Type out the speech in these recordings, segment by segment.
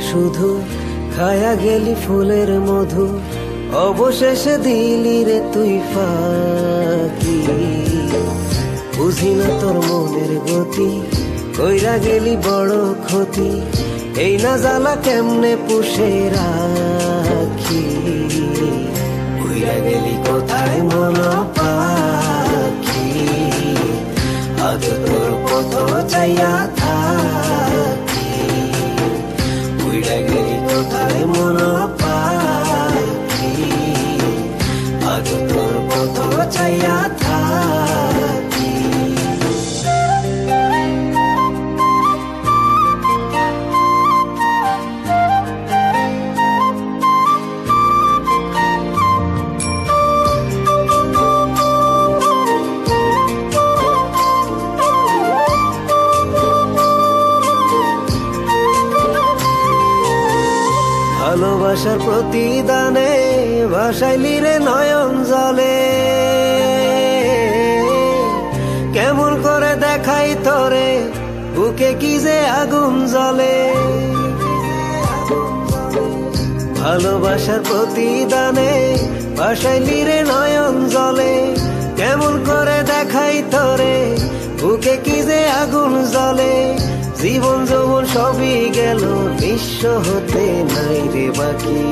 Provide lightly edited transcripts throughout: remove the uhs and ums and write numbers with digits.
শুধু খায়া গেলি ফুলের মধু, অবশেষে দিলি রে তুই ফাঁকি। বুঝি না তোর মনের গতি, কইরা গেলি বড় ক্ষতি, এই না জ্বালা কেমনে পুষে রাখি। উইরা গেলি কোথায় মন পাখি, আজ তোর কত চাইয়া থাকি। উইরা গেলি কোথায় মন পাখি, আজ তোর কত চাইয়া থাকি। ভালোবাসার প্রতিদানে ভাসাইলি রে নয়ন জলে, কেমন করে দেখাই তোরে বুকে কি যে আগুন জ্বলে। ভালোবাসার প্রতিদানে ভাসাইলি রে নয়ন জলে, কেমন করে দেখাই তোরে বুকে কি যে আগুন জ্বলে। জীবন যৌবন সবই গেল নিঃস্ব হতে নাই রে বাকি।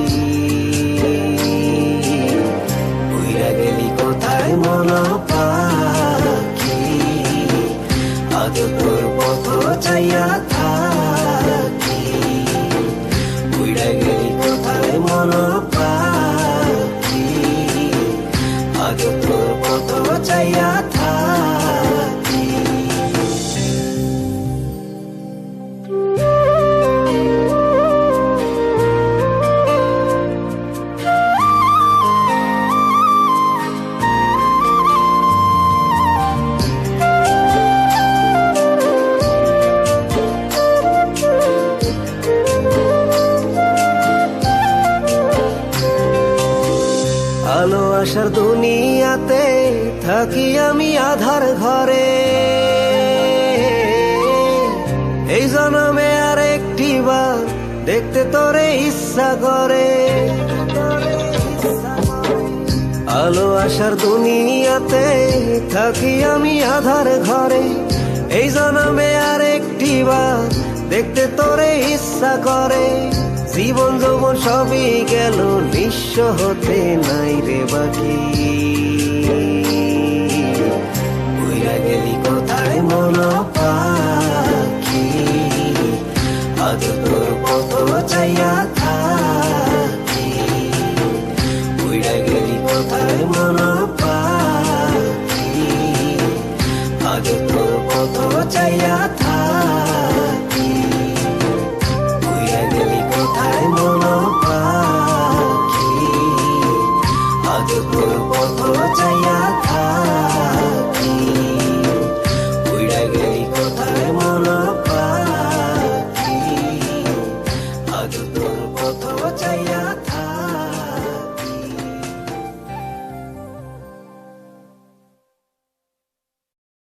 উইরা গেলি কোথায় মন পাখি, আজ তোর পথ চাইয়া থাকি। উইরা গেলি কোথায় মন পাখি, আজ তোর পথ চাইয়া থাকি। আলো আসার দুনিয়াতে থাকি আমি আধার ঘরে, এই জন্মে আর একটি বার দেখতে তোরে ইচ্ছা করে। আলো আসার দুনিয়াতে থাকি আমি আধার ঘরে, এই জন্মে আর একটি বার দেখতে তোরে ইচ্ছা করে। জীবন যৌবন সবই গেল নিঃস্ব হতে নাই রে বাকি। উইরা গেলি কোথায় মন পাখি, আজ তোর কত চাইয়া থাকি। উইরা গেলি কোথায় মন পাখি, আজ তোর কত চাইয়া থাকি। উইরা গেলি কোথায় মন পাখি, আজ তোর কত